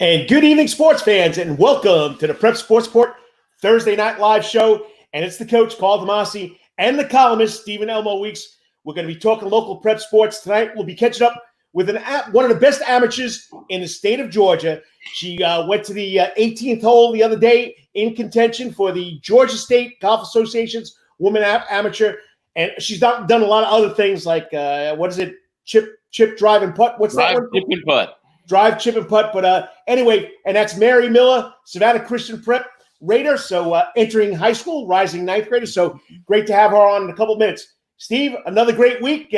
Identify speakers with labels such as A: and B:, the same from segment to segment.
A: And good evening, sports fans, and welcome to the Prep Sports Report Thursday Night Live show. And it's the coach, Paul Demasi, and the columnist, Stephen Elmo Weeks. We're going to be talking local prep sports tonight. We'll be catching up with one of the best amateurs in the state of Georgia. She went to the 18th hole the other day in contention for the Georgia State Golf Association's Women Amateur. And she's done a lot of other things like, chip, drive, and putt. What's that one?
B: Chip and putt.
A: Drive, chip, and putt. But anyway, and that's Mary Miller, Savannah Christian Prep Raider. So entering high school, rising ninth grader. So great to have her on in a couple of minutes. Steve, another great week.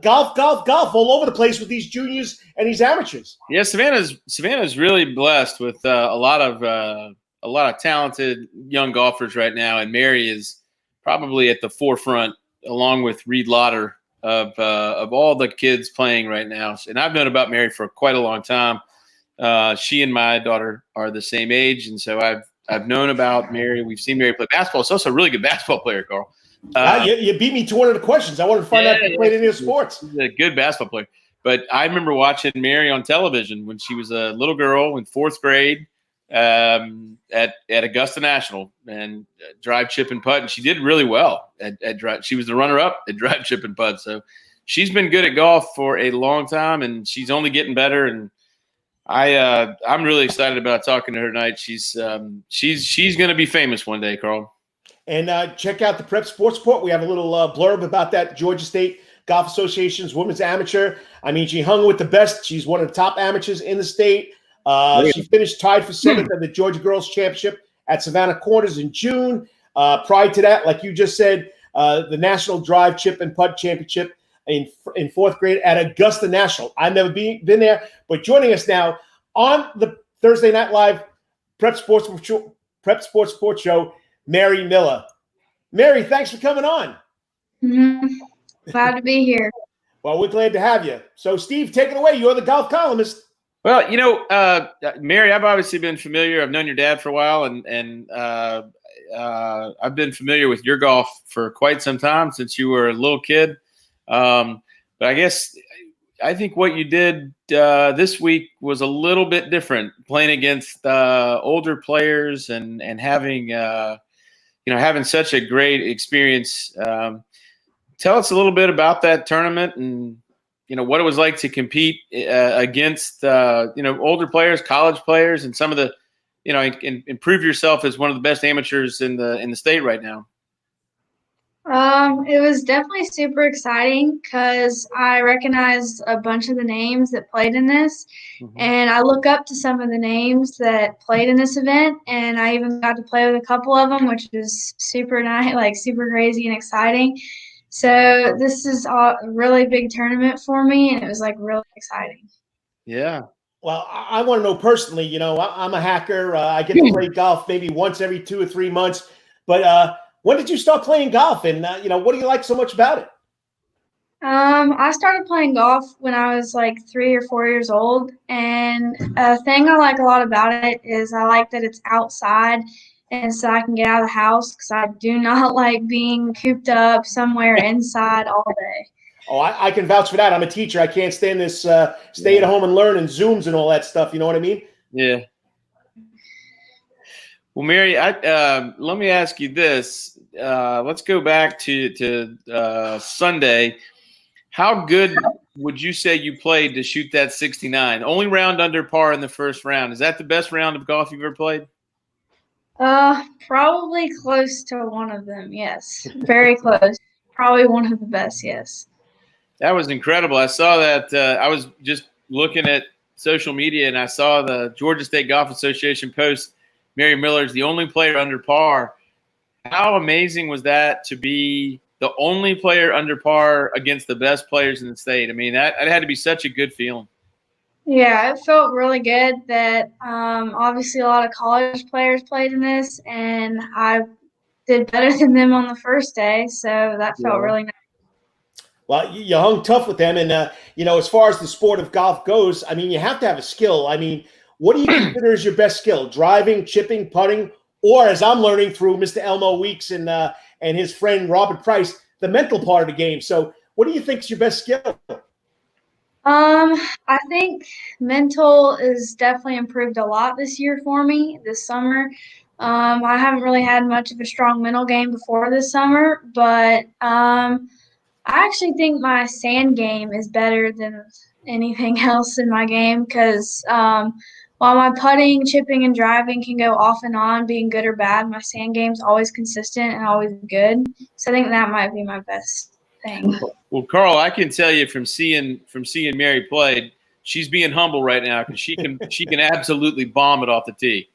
A: Golf all over the place with these juniors and these amateurs.
B: Yeah, Savannah's really blessed with a lot of talented young golfers right now, and Mary is probably at the forefront, along with Reed Lauder, of all the kids playing right now. And I've known about Mary for quite a long time. She and my daughter are the same age, and so I've known about Mary. We've seen Mary play basketball. She's also a really good basketball player, Carl.
A: You beat me to one of the questions. I wanted to find out if you played any of the sports.
B: She's a good basketball player. But I remember watching Mary on television when she was a little girl in fourth grade at Augusta National, and drive, chip, and putt. And she did really well at drive. She was the runner-up at drive, chip, and putt. So she's been good at golf for a long time, and she's only getting better. And I'm really excited about talking to her tonight. She's going to be famous one day, Carl.
A: And check out the Prep Sports Report. We have a little blurb about that Georgia State Golf Association's Women's Amateur. I mean, she hung with the best. She's one of the top amateurs in the state. She finished tied for seventh at the Georgia Girls Championship at Savannah Corners in June. Prior to that, like you just said, the National Drive, Chip, and Putt Championship in fourth grade at Augusta National. I've never been there, but joining us now on the Thursday Night Live Prep Sports Report show, Mary Miller. Mary, thanks for coming on.
C: Glad to be here.
A: Well, we're glad to have you. So, Steve, take it away. You're the golf columnist.
B: Well, Mary, I've obviously been familiar. I've known your dad for a while, and I've been familiar with your golf for quite some time, since you were a little kid. But I think what you did this week was a little bit different, playing against older players and having having such a great experience. Tell us a little bit about that tournament and what it was like to compete against older players, college players, and some of the and prove yourself as one of the best amateurs in the state right now.
C: It was definitely super exciting because I recognized a bunch of the names that played in this, and I look up to some of the names that played in this event, and I even got to play with a couple of them, which was super nice, like super crazy and exciting. So this is a really big tournament for me, and it was like really exciting.
B: Yeah.
A: Well, I want to know personally, I'm a hacker. I get to play golf maybe once every 2 or 3 months, but when did you start playing golf, and what do you like so much about it?
C: I started playing golf when I was like 3 or 4 years old, and a thing I like a lot about it is I like that it's outside, and so I can get out of the house because I do not like being cooped up somewhere inside all day.
A: Oh, I can vouch for that. I'm a teacher. I can't stand this stay at home and learn and Zooms and all that stuff. You know what I mean?
B: Yeah. Well, Mary, let me ask you this. Let's go back to Sunday. How good would you say you played to shoot that 69? Only round under par in the first round. Is that the best round of golf you've ever played?
C: Probably close to one of them, yes. Very close. Probably one of the best, yes.
B: That was incredible. I saw that. I was just looking at social media, and I saw the Georgia State Golf Association post Mary Miller is the only player under par. How amazing was that to be the only player under par against the best players in the state? I mean, that had to be such a good feeling. Yeah,
C: it felt really good that obviously a lot of college players played in this, and I did better than them on the first day, so that felt really nice.
A: Well, you hung tough with them, and as far as the sport of golf goes, I mean, you have to have a skill. I mean, what do you consider as your best skill? Driving, chipping, putting, or as I'm learning through Mr. Elmo Weeks and his friend Robert Price, the mental part of the game. So, what do you think is your best skill?
C: I think mental is definitely improved a lot this year for me, this summer. I haven't really had much of a strong mental game before this summer, but I actually think my sand game is better than anything else in my game because while my putting, chipping, and driving can go off and on, being good or bad, my sand game's always consistent and always good. So I think that might be my best thing.
B: Well, Carl, I can tell you from seeing Mary play, she's being humble right now because she can absolutely bomb it off the tee.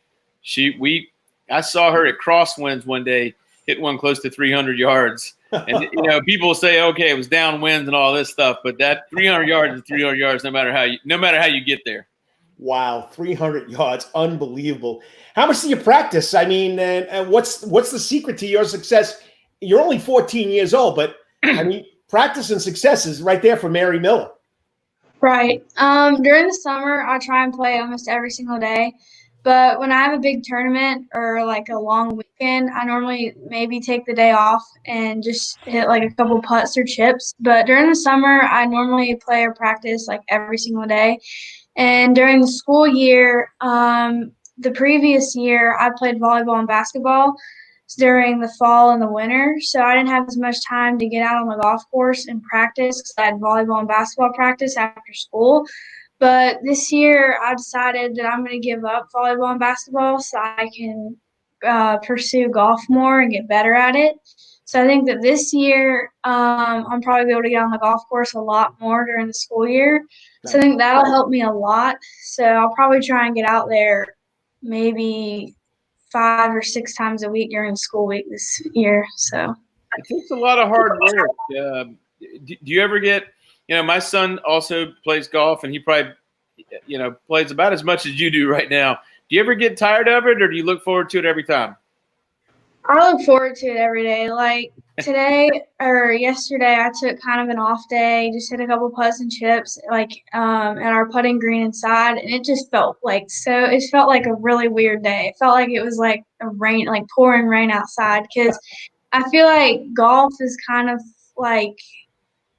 B: I saw her at Crosswinds one day hit one close to 300 yards. And people say, okay, it was downwinds and all this stuff, but that 300 yards is 300 yards, no matter how you get there.
A: Wow, 300 yards, unbelievable. How much do you practice? I mean, and what's the secret to your success? You're only 14 years old, but I mean, practice and success is right there for Mary Miller.
C: Right. During the summer, I try and play almost every single day. But when I have a big tournament or like a long weekend, I normally maybe take the day off and just hit like a couple putts or chips. But during the summer, I normally play or practice like every single day. And during the school year, the previous year, I played volleyball and basketball during the fall and the winter. So I didn't have as much time to get out on the golf course and practice because I had volleyball and basketball practice after school. But this year, I decided that I'm going to give up volleyball and basketball so I can pursue golf more and get better at it. So I think that this year, I'm probably able to get on the golf course a lot more during the school year. So I think that'll help me a lot. So I'll probably try and get out there maybe 5 or 6 times a week during the school week this year. So
B: it takes a lot of hard work. Do you ever get, my son also plays golf and he probably, plays about as much as you do right now. Do you ever get tired of it or do you look forward to it every time?
C: I look forward to it every day. Like today or yesterday, I took kind of an off day, just hit a couple putts and chips, like at our putting green inside, and it just felt like it felt like a really weird day. It felt like it was like like pouring rain outside because I feel like golf is kind of like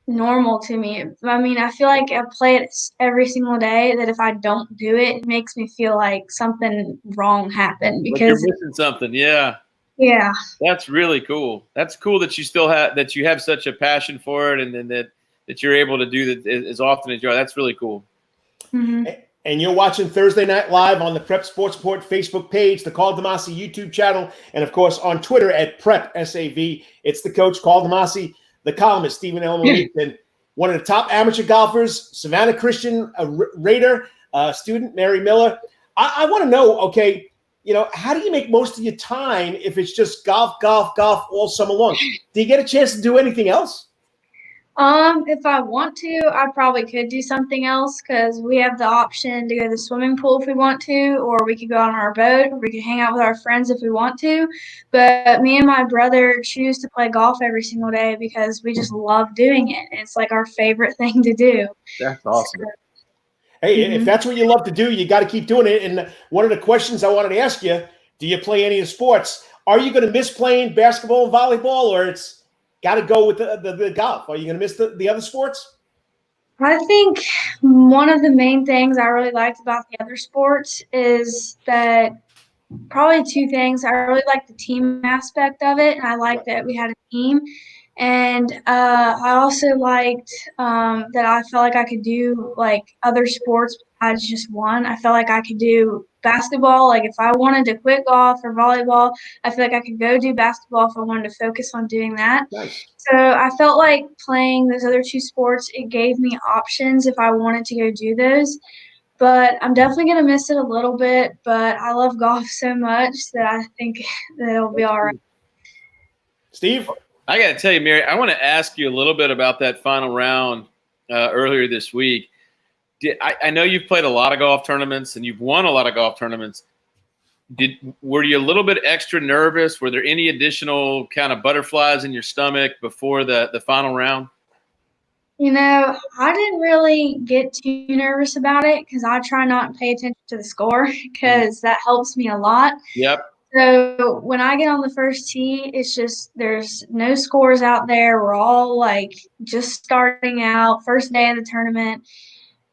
C: normal to me. I mean, I feel like I play it every single day that if I don't do it, it makes me feel like something wrong happened
B: Like
C: because
B: you're missing something. Yeah.
C: Yeah.
B: That's really cool. That's cool that you have such a passion for it and then that you're able to do that as often as you are. That's really cool.
C: Mm-hmm.
A: And you're watching Thursday Night Live on the Prep Sports Report Facebook page, the Carl DeMasi YouTube channel, and of course on Twitter at Prep SAV. It's the coach, Carl DeMasi, the columnist, Stephen Elmore, and one of the top amateur golfers, Savannah Christian, a Raider student, Mary Miller. I want to know, okay, how do you make most of your time if it's just golf all summer long? Do you get a chance to do anything else?
C: If I want to, I probably could do something else because we have the option to go to the swimming pool if we want to, or we could go on our boat, or we could hang out with our friends if we want to. But me and my brother choose to play golf every single day because we just love doing it. It's like our favorite thing to do.
B: That's awesome.
C: So,
A: hey, if that's what you love to do, you got to keep doing it. And one of the questions I wanted to ask you, do you play any of the sports? Are you going to miss playing basketball and volleyball, or it's got to go with the golf? Are you going to miss the other sports?
C: I think one of the main things I really liked about the other sports is that probably two things. I really liked the team aspect of it, and I liked that we had a team. And I also liked that I felt like I could do like other sports besides just one. I felt like I could do basketball. Like if I wanted to quit golf or volleyball, I feel like I could go do basketball if I wanted to focus on doing that.
A: Nice.
C: So I felt like playing those other two sports, it gave me options if I wanted to go do those. But I'm definitely going to miss it a little bit. But I love golf so much that I think that it'll be all right.
A: Steve?
B: I got to tell you, Mary, I want to ask you a little bit about that final round earlier this week. I know you've played a lot of golf tournaments and you've won a lot of golf tournaments. Were you a little bit extra nervous? Were there any additional kind of butterflies in your stomach before the final round?
C: I didn't really get too nervous about it because I try not to pay attention to the score because that helps me a lot.
B: Yep.
C: So when I get on the first tee, it's just there's no scores out there. We're all like just starting out, first day of the tournament.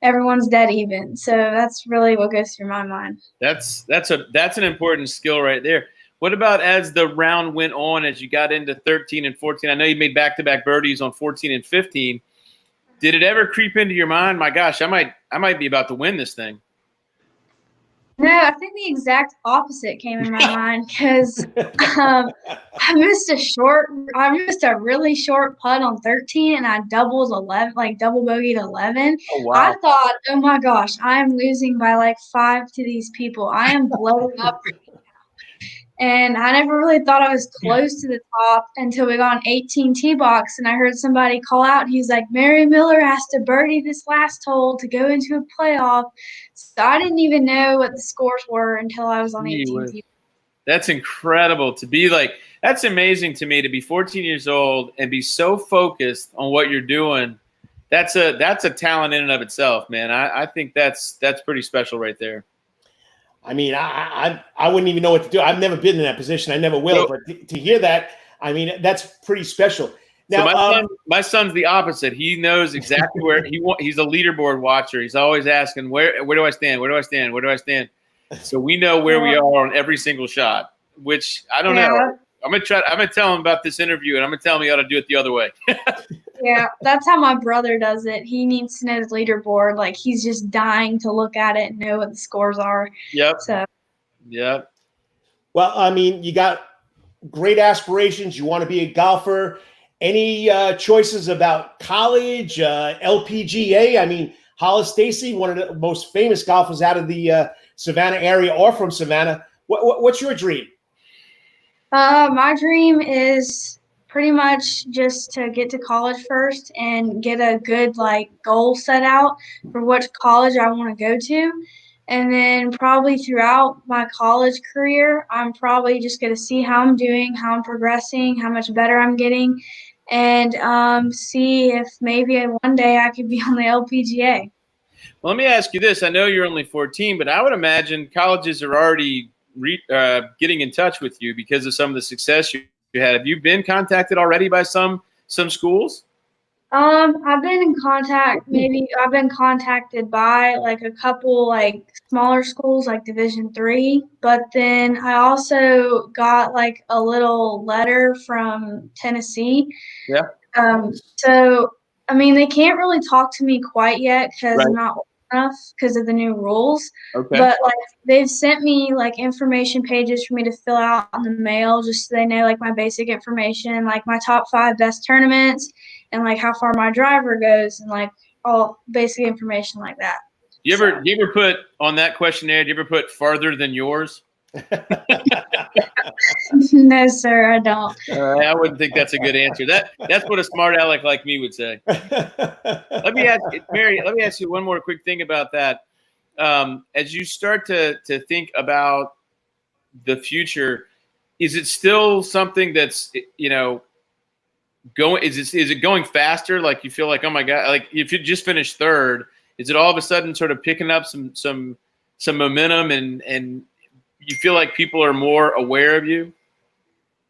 C: everyone's dead even. So that's really what goes through my mind.
B: That's an important skill right there. What about as the round went on, as you got into 13 and 14? I know you made back-to-back birdies on 14 and 15. Did it ever creep into your mind, my gosh, I might be about to win this thing?
C: No, I think the exact opposite came in my mind because I missed a really short putt on 13 and I doubled 11, like double bogeyed 11.
B: Oh, wow.
C: I thought, oh my gosh, I am losing by like 5 to these people. I am blowing up. And I never really thought I was close to the top until we got an 18 tee box and I heard somebody call out. He's like, Mary Miller has to birdie this last hole to go into a playoff. So I didn't even know what the scores were until I was on 18 tee.
B: That's incredible to be like. That's amazing to me to be 14 years old and be so focused on what you're doing. That's a talent in and of itself, man. I think that's pretty special right there.
A: I mean, I wouldn't even know what to do. I've never been in that position. I never will. But to hear that, I mean, that's pretty special. Now,
B: so my son's the opposite. He knows exactly where he's a leaderboard watcher. He's always asking, where do I stand? Where do I stand? Where do I stand? So we know where we are on every single shot, which I don't know. I'm gonna tell him about this interview, and I'm gonna tell him he ought to do it the other way.
C: Yeah, that's how my brother does it. He needs to know his leaderboard. Like, he's just dying to look at it and know what the scores are.
B: Yep.
C: So.
B: Yep.
A: Well, I mean, you got great aspirations. You want to be a golfer. Any choices about college, LPGA? I mean, Hollis Stacy, one of the most famous golfers out of the Savannah area or from Savannah. What's your dream?
C: My dream is pretty much just to get to college first and get a good goal set out for which college I want to go to. And then probably throughout my college career, I'm probably just going to see how I'm doing, how I'm progressing, how much better I'm getting, and see if maybe one day I could be on the LPGA.
B: Well, let me ask you this. I know you're only 14, but I would imagine colleges are already getting in touch with you because of some of the success you had. Have you been contacted already by some schools?
C: I've been in contact. Maybe I've been contacted by a couple smaller schools like Division III, but then I also got a little letter from Tennessee.
B: Yeah.
C: So I mean, they can't really talk to me quite yet because
B: Right.
C: I'm not old enough because of the new rules.
B: Okay.
C: But they've sent me information pages for me to fill out on the mail, just so they know my basic information, my top 5 best tournaments, and how far my driver goes, and all basic information like that.
B: You ever put on that questionnaire? Do you ever put farther than yours?
C: No, sir, I don't.
B: I wouldn't think that's a good answer. That's what a smart aleck like me would say. Let me ask you one more quick thing about that. As you start to think about the future, is it still something that's going? Is it going faster? Like you feel like, oh my God, like if you just finished third, is it all of a sudden sort of picking up some momentum and you feel like people are more aware of you?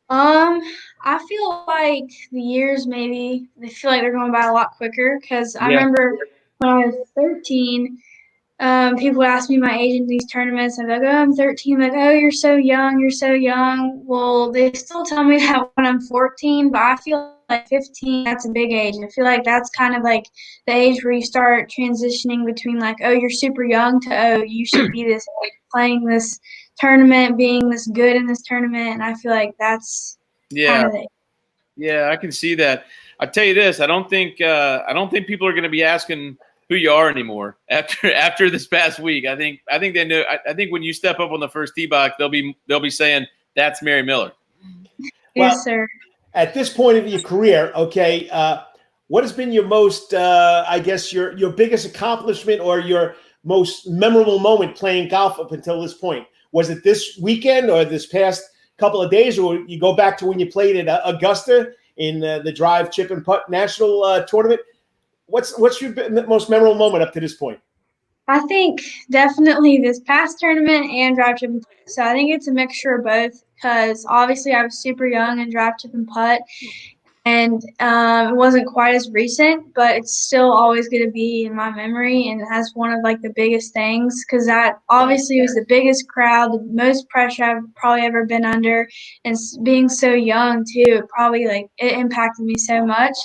C: I feel like the years they feel like they're going by a lot quicker because I remember when I was 13, people would ask me my age in these tournaments. I'd be like, oh, I'm 13. Like, oh, you're so young. You're so young. Well, they still tell me that when I'm 14, but I feel like 15, that's a big age. I feel like that's kind of the age where you start transitioning between oh, you're super young to, oh, you should be this playing this tournament, being this good in this tournament. And I feel like that's kind of it.
B: Yeah, I can see that. I'll tell you this, I don't think people are going to be asking who you are anymore after this past week. I think they know. I think when you step up on the first tee box, they'll be saying that's Mary Miller.
C: Yes, sir.
A: At this point of your career, okay, what has been your most, I guess, your biggest accomplishment or your most memorable moment playing golf up until this point? Was it this weekend or this past couple of days, or you go back to when you played at Augusta in the Drive Chip and Putt National Tournament? What's your most memorable moment up to this point?
C: I think definitely this past tournament and Drive Chip and Putt. So I think it's a mixture of both because obviously I was super young in Drive Chip and Putt. And it wasn't quite as recent, but it's still always going to be in my memory, and that's one of like the biggest things because that obviously was the biggest crowd, the most pressure I've probably ever been under, and being so young too, it probably like it impacted me so much.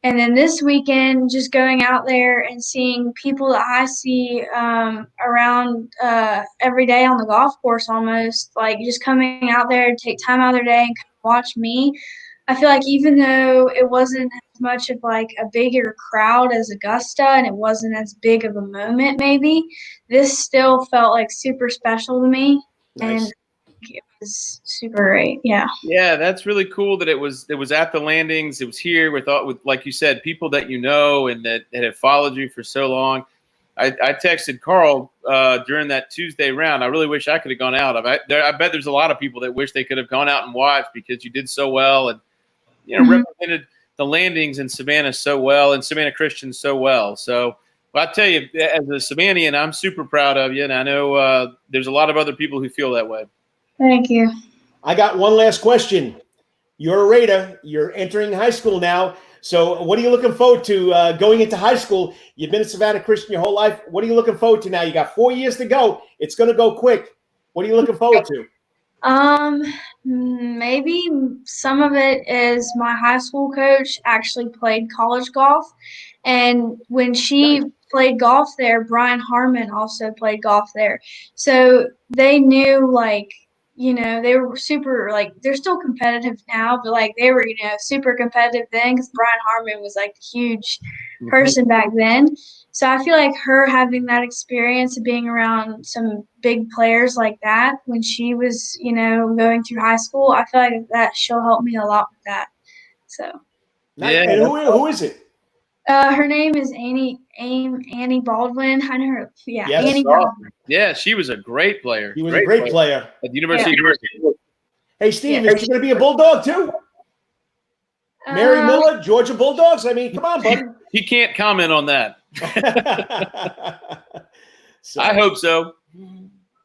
C: And then this weekend, just going out there and seeing people that I see around every day on the golf course almost, like just coming out there to take time out of their day and watch me. I feel like even though it wasn't as much of like a bigger crowd as Augusta and it wasn't as big of a moment maybe, this still felt like super special to me.
A: Nice.
C: And it was super great. Yeah.
B: Yeah, that's really cool that it was at the Landings. It was here with like you said, people that you know and that have followed you for so long. I texted Carl during that Tuesday round. I really wish I could have gone out. I bet there's a lot of people that wish they could have gone out and watched because you did so well and represented the Landings in Savannah so well and Savannah Christian so well. So I tell you, as a Savannian, I'm super proud of you, and I know there's a lot of other people who feel that way.
C: Thank you.
A: I got one last question. You're a Raider. You're entering high school now. So what are you looking forward to going into high school? You've been at Savannah Christian your whole life. What are you looking forward to now? You got 4 years to go. It's going to go quick. What are you looking forward to?
C: Maybe some of it is my high school coach actually played college golf, and when she played golf there, Brian Harmon also played golf there. So they knew, like, they were super, like, they're still competitive now, but like they were, super competitive then because Brian Harmon was like a huge person back then. So I feel like her having that experience of being around some big players like that when she was, going through high school, I feel like that she'll help me a lot with that. So.
A: Yeah. And who is it?
C: Her name is Annie Baldwin. I know her. Yeah,
A: yes.
C: Annie Baldwin.
B: Yeah, she was a great player.
A: He was a great player
B: at the University of Georgia.
A: Hey, Steve, is she going to be a Bulldog too? Mary Miller, Georgia Bulldogs? I mean, come on, buddy.
B: He can't comment on that. So, I hope so.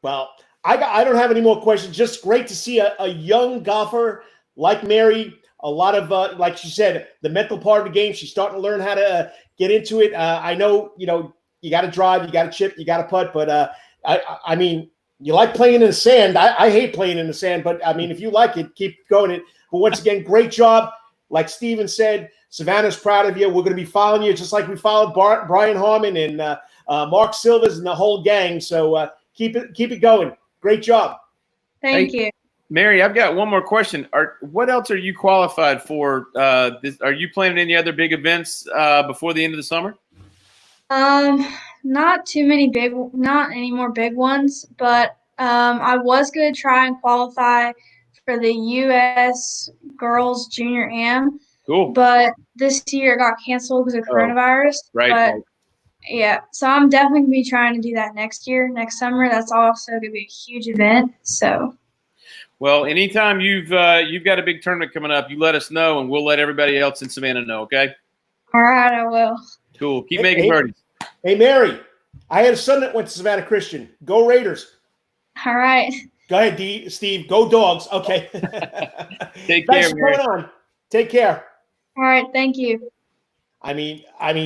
A: Well, I don't have any more questions. Just great to see a young golfer like Mary. A lot of, like she said, the mental part of the game. She's starting to learn how to get into it. I know, you got to drive, you got to chip, you got to putt. But, I mean, you like playing in the sand. I hate playing in the sand. But, I mean, if you like it, keep going it. But once again, great job. Like Steven said, Savannah's proud of you. We're going to be following you just like we followed Brian Harmon and Mark Silvers and the whole gang. So keep it going. Great job.
C: Thank you.
B: Mary, I've got one more question. What else are you qualified for? Are you planning any other big events before the end of the summer?
C: Not any more big ones, but I was going to try and qualify for the U.S. Girls Junior Am.
B: Cool.
C: But this year it got canceled because of coronavirus.
B: Right.
C: But yeah, so I'm definitely going to be trying to do that next summer. That's also going to be a huge event. So.
B: Well, anytime you've got a big tournament coming up, you let us know, and we'll let everybody else in Savannah know, okay?
C: All right, I will.
B: Cool. Keep making birdies.
A: Hey, Mary, I had a son that went to Savannah Christian. Go Raiders.
C: All right.
A: Go ahead, Steve. Go Dogs. Okay.
B: Take care, Mary.
A: Take care.
C: All right. Thank you.
A: I mean,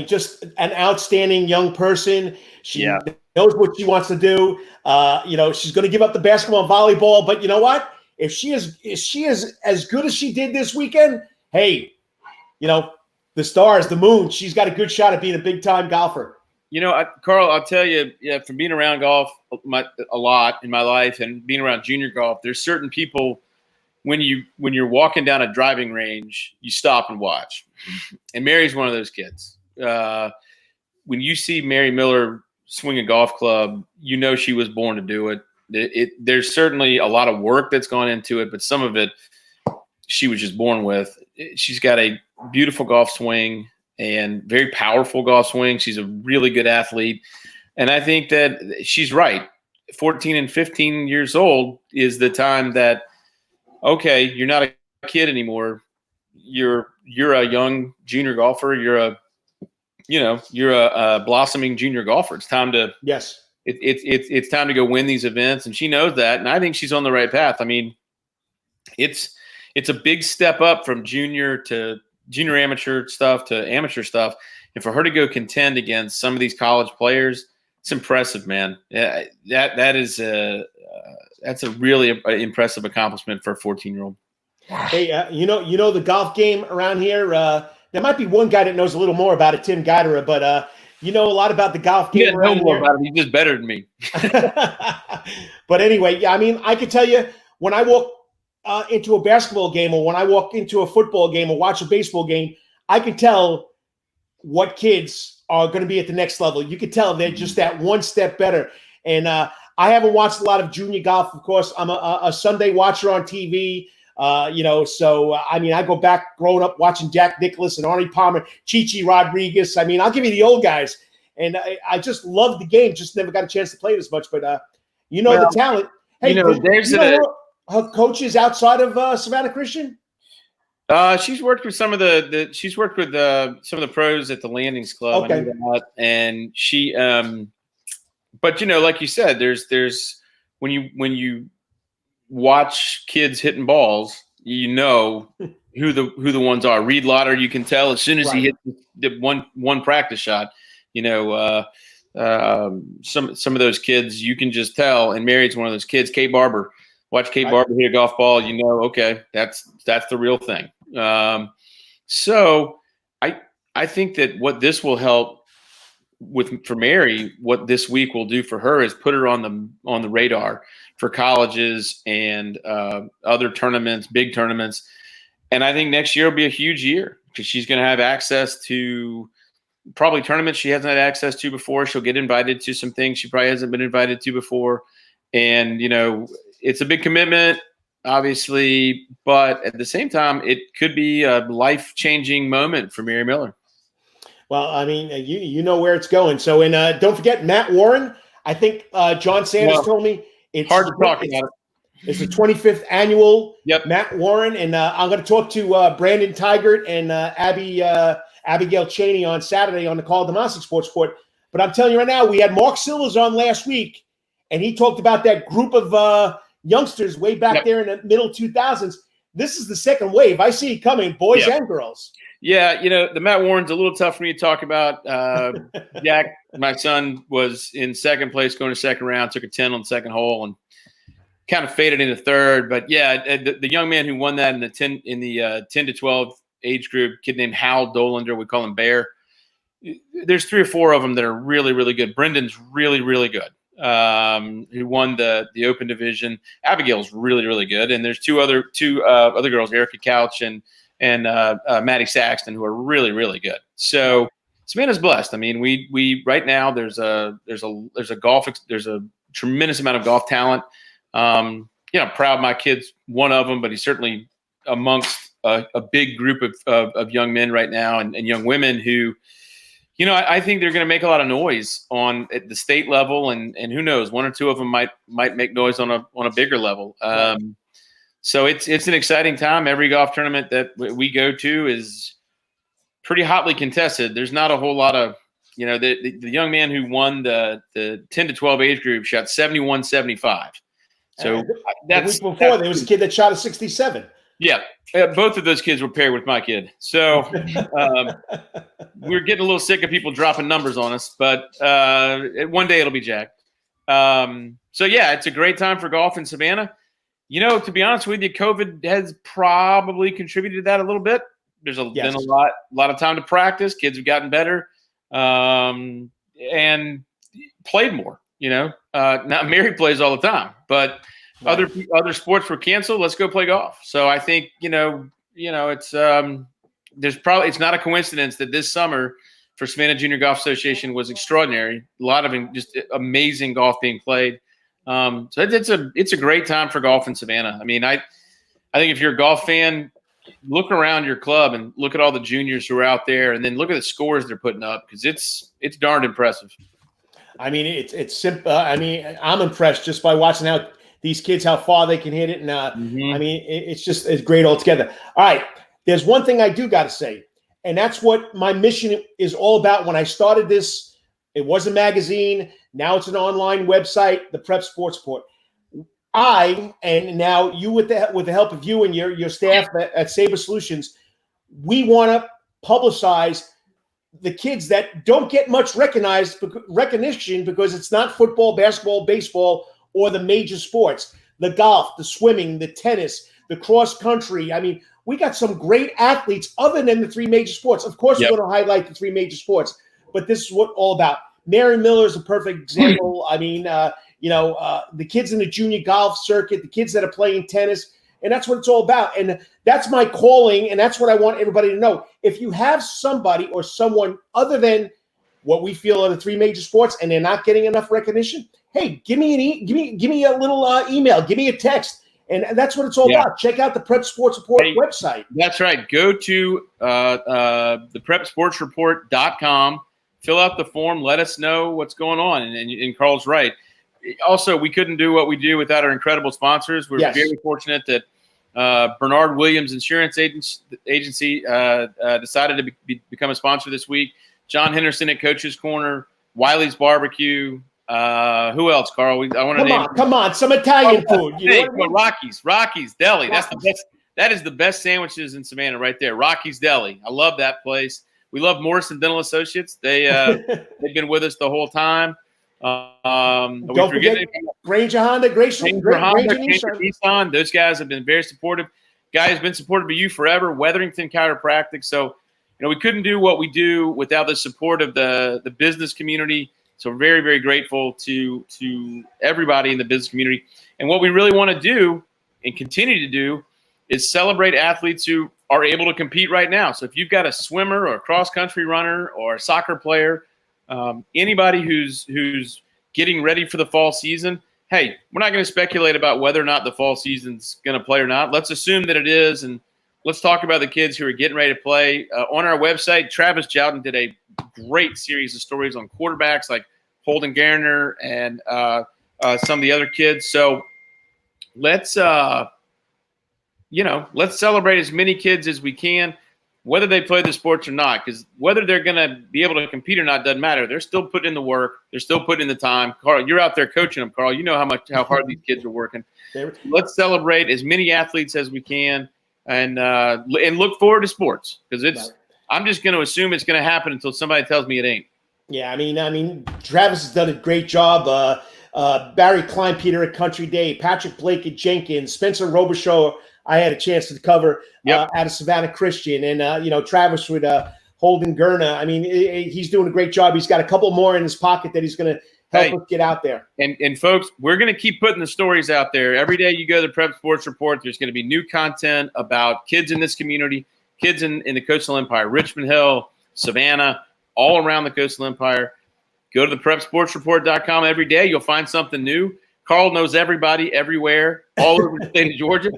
A: just an outstanding young person. She knows what she wants to do. She's going to give up the basketball and volleyball, but you know what? If she is as good as she did this weekend, hey, the stars, the moon, she's got a good shot at being a big-time golfer.
B: Carl, I'll tell you, from being around golf a lot in my life and being around junior golf, there's certain people when you're walking down a driving range, you stop and watch. And Mary's one of those kids. When you see Mary Miller swing a golf club, she was born to do it. There's certainly a lot of work that's gone into it, but some of it she was just born with. She's got a beautiful golf swing and very powerful golf swing. She's a really good athlete. And I think that she's right. 14 and 15 years old is the time that, okay, you're not a kid anymore. You're a young junior golfer. You're a blossoming junior golfer. It's time to It's time to go win these events, and she knows that. And I think she's on the right path. I mean, it's a big step up from junior to junior amateur stuff to amateur stuff, and for her to go contend against some of these college players, it's impressive, man. Yeah, that's a really impressive accomplishment for a 14-year-old.
A: Hey, you know the golf game around here. There might be one guy that knows a little more about it, Tim Geidera, but you know a lot about the golf game around here.
B: About it. He's just better than me.
A: But anyway, yeah, I mean, I can tell you when I walk into a basketball game or when I walk into a football game or watch a baseball game, I can tell what kids are going to be at the next level. You can tell they're just that one step better. And I haven't watched a lot of junior golf, of course. I'm a Sunday watcher on TV. So I mean, I go back growing up watching Jack Nicklaus and Arnie Palmer, Chichi Rodriguez. I mean, I'll give you the old guys, and I just love the game. Just never got a chance to play it as much, but the talent. Hey, her coaches outside of Savannah Christian.
B: She's worked with some of the pros at the Landings Club.
A: Okay.
B: I know that. And she, but like you said, there's when you watch kids hitting balls, who the ones are. Reed Lauder, you can tell as soon as he hits the one practice shot. Some of those kids you can just tell. And Mary's one of those kids. Kate Barber, watch Kate Barber hit a golf ball. Okay, that's the real thing. So I think that what this will help for Mary, what this week will do for her is put her on the radar for colleges and other tournaments, big tournaments. And I think next year will be a huge year because she's going to have access to probably tournaments she hasn't had access to before. She'll get invited to some things she probably hasn't been invited to before. And, it's a big commitment, obviously, but at the same time, it could be a life-changing moment for Mary Miller.
A: Well, I mean, you know where it's going. So, and don't forget Matt Warren. I think John Sanders told me it's
B: hard to talk about it.
A: It's the 25th annual
B: Yep.
A: Matt Warren, and I'm going to talk to Brandon Tigert and Abigail Cheney on Saturday on the Call Domestic Sports Court. But I'm telling you right now, we had Mark Silvers on last week, and he talked about that group of youngsters way back there in the middle 2000s. This is the second wave. I see it coming, boys and girls.
B: Yeah, the Matt Warren's a little tough for me to talk about. Jack, my son, was in second place going to second round, took a 10 on the second hole, and kind of faded into third. But yeah, the young man who won that in the 10 to 12 age group, kid named Hal Dolander, we call him Bear. There's 3 or 4 of them that are really, really good. Brendan's really, really good. Who won the Open Division. Abigail's really, really good, and there's two other girls, Erica Couch and Maddie Saxton, who are really, really good. So Savannah's blessed. I mean, we right now there's a tremendous amount of golf talent. Proud of my kid's one of them, but he's certainly amongst a big group of young men right now and young women who. I think they're going to make a lot of noise at the state level, and who knows, 1 or 2 of them might make noise on a bigger level. So it's an exciting time. Every golf tournament that we go to is pretty hotly contested. There's not a whole lot of, the young man who won the 10 to 12 age group shot 71-75. So
A: that's the week before there was a kid that shot a 67. Yeah.
B: Both of those kids were paired with my kid. So we're getting a little sick of people dropping numbers on us, but one day it'll be Jack. So, yeah, it's a great time for golf in Savannah. To be honest with you, COVID has probably contributed to that a little bit. There's been a lot of time to practice. Kids have gotten better and played more, Now Mary plays all the time, but – Other sports were canceled. Let's go play golf. So I think it's it's not a coincidence that this summer for Savannah Junior Golf Association was extraordinary. A lot of just amazing golf being played. So it's a great time for golf in Savannah. I mean, I think if you're a golf fan, look around your club and look at all the juniors who are out there, and then look at the scores they're putting up because it's darned impressive.
A: I mean, it's simple. I mean, I'm impressed just by watching these kids, how far they can hit it. And I mean, it's great altogether. All right. There's one thing I do got to say, and that's what my mission is all about. When I started this, it was a magazine. Now it's an online website, the Prep Sports Report. And now you with the help of you and your staff at Sabre Solutions, we want to publicize the kids that don't get much recognition because it's not football, basketball, baseball, or the major sports, the golf, the swimming, the tennis, the cross country. I mean, we got some great athletes other than the three major sports. Of course, we're going to highlight the three major sports, but this is what all about. Mary Miller is a perfect example. I mean, the kids in the junior golf circuit, the kids that are playing tennis, and that's what it's all about. And that's my calling, and that's what I want everybody to know. If you have somebody or someone other than what we feel are the three major sports, and they're not getting enough recognition, hey, give me give me a little email, give me a text, and that's what it's all about. Check out the Prep Sports Report website.
B: That's right. Go to the PrepSportsReport.com. Fill out the form. Let us know what's going on. And Carl's right. Also, we couldn't do what we do without our incredible sponsors. We're very fortunate that Bernard Williams Insurance Agency decided to become a sponsor this week. John Henderson at Coach's Corner, Wiley's Barbecue. Who else, Carl? I want to name.
A: Come on, some Italian food.
B: Rocky's Deli. That's the best. That is the best sandwiches in Savannah, right there. Rocky's Deli. I love that place. We love Morrison Dental Associates. They've been with us the whole time.
A: Don't forget Granger Honda, Granger
B: Nissan. Those guys have been very supportive. Guy has been supportive of you forever. Weatherington Chiropractic. So, we couldn't do what we do without the support of the business community. So, we're very, very grateful to everybody in the business community. And what we really want to do and continue to do is celebrate athletes who are able to compete right now. So, if you've got a swimmer or a cross country runner or a soccer player, anybody who's getting ready for the fall season, hey, we're not going to speculate about whether or not the fall season's going to play or not. Let's assume that it is, and let's talk about the kids who are getting ready to play. On our website, Travis Jowden did a great series of stories on quarterbacks like Holden Garner and some of the other kids. So let's celebrate as many kids as we can, whether they play the sports or not, because whether they're going to be able to compete or not doesn't matter. They're still putting in the work. They're still putting in the time. Carl, you're out there coaching them, Carl. You know how hard these kids are working. Let's celebrate as many athletes as we can and look forward to sports, because I'm just going to assume it's going to happen until somebody tells me it ain't.
A: Yeah, I mean, Travis has done a great job. Barry Kleinpeter at Country Day, Patrick Blake at Jenkins, Spencer Robichaud, I had a chance to cover out of Savannah Christian, and Travis with Holden Gurna. I mean, he's doing a great job. He's got a couple more in his pocket that he's going to help us get out there.
B: And folks, we're going to keep putting the stories out there. Every day you go to the Prep Sports Report, there's going to be new content about kids in this community, kids in the Coastal Empire, Richmond Hill, Savannah, all around the Coastal Empire. Go to the PrepSportsReport.com every day. You'll find something new. Carl knows everybody everywhere, all over the state of Georgia.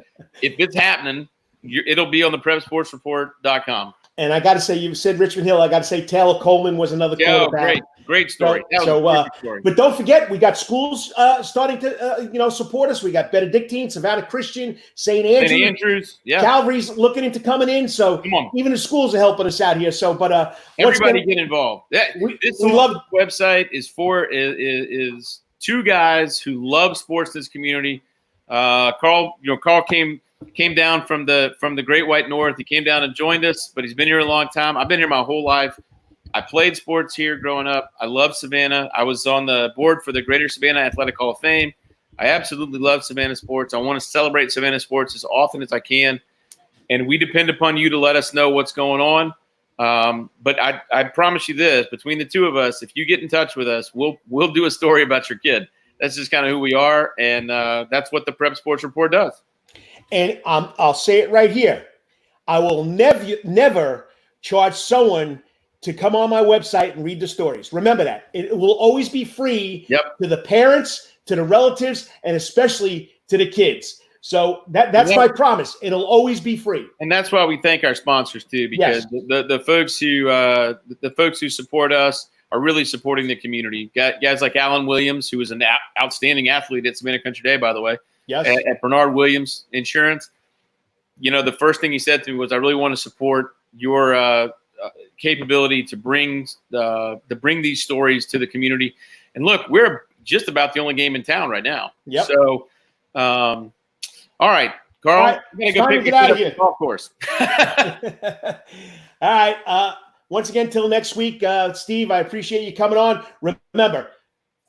B: If it's happening, it'll be on the PrepSportsReport.com.
A: And I got to say, you said Richmond Hill. I got to say Taylor Coleman was another quarterback.
B: Great story.
A: But don't forget, we got schools starting to support us. We got Benedictine, Savannah Christian, St. Andrews. Calvary's looking into coming in. So even the schools are helping us out here. So, but
B: everybody get involved. This website is for is two guys who love sports in this community. Carl came down from the Great White North. He came down and joined us, but he's been here a long time. I've been here my whole life. I played sports here growing up. I love Savannah. I was on the board for the Greater Savannah Athletic Hall of Fame. I absolutely love Savannah sports. I want to celebrate Savannah sports as often as I can, and we depend upon you to let us know what's going on. But I promise you this: between the two of us, if you get in touch with us, we'll do a story about your kid. That's just kind of who we are, and that's what the Prep Sports Report does.
A: And I'll say it right here: I will never charge someone to come on my website and read the stories. Remember that. It will always be free to the parents, to the relatives, and especially to the kids. So that's my promise. It'll always be free.
B: And that's why we thank our sponsors too, because the folks who support us are really supporting the community. Guys like Alan Williams, who is an outstanding athlete at Savannah Country Day, by the way, at Bernard Williams Insurance. The first thing he said to me was, I really want to support your capability to bring these stories to the community. And look, we're just about the only game in town right now. So, all right, Carl,
A: All right,
B: I'm gonna
A: it's
B: go
A: time to
B: pick
A: get
B: a
A: out
B: kid
A: of
B: up at
A: here.
B: the golf course.
A: All right. Once again, till next week, Steve, I appreciate you coming on. Remember,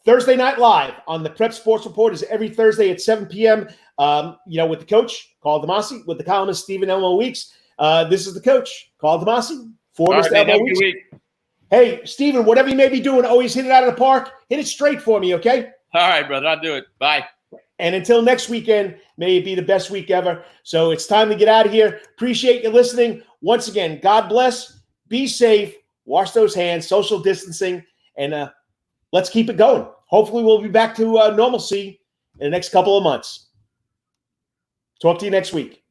A: Thursday Night Live on the Prep Sports Report is every Thursday at 7 p.m. With the coach, Carl Demasi, with the columnist, Stephen Elmo Weeks. This is the coach, Carl Demasi, for
B: All
A: Mr.
B: right, man,
A: Elmo
B: have a
A: Weeks.
B: good week.
A: Hey, Stephen, whatever you may be doing, always hit it out of the park. Hit it straight for me, okay?
B: All right, brother, I'll do it. Bye.
A: And until next weekend, may it be the best week ever. So it's time to get out of here. Appreciate you listening. Once again, God bless. Be safe. Wash those hands, social distancing, and let's keep it going. Hopefully, we'll be back to normalcy in the next couple of months. Talk to you next week.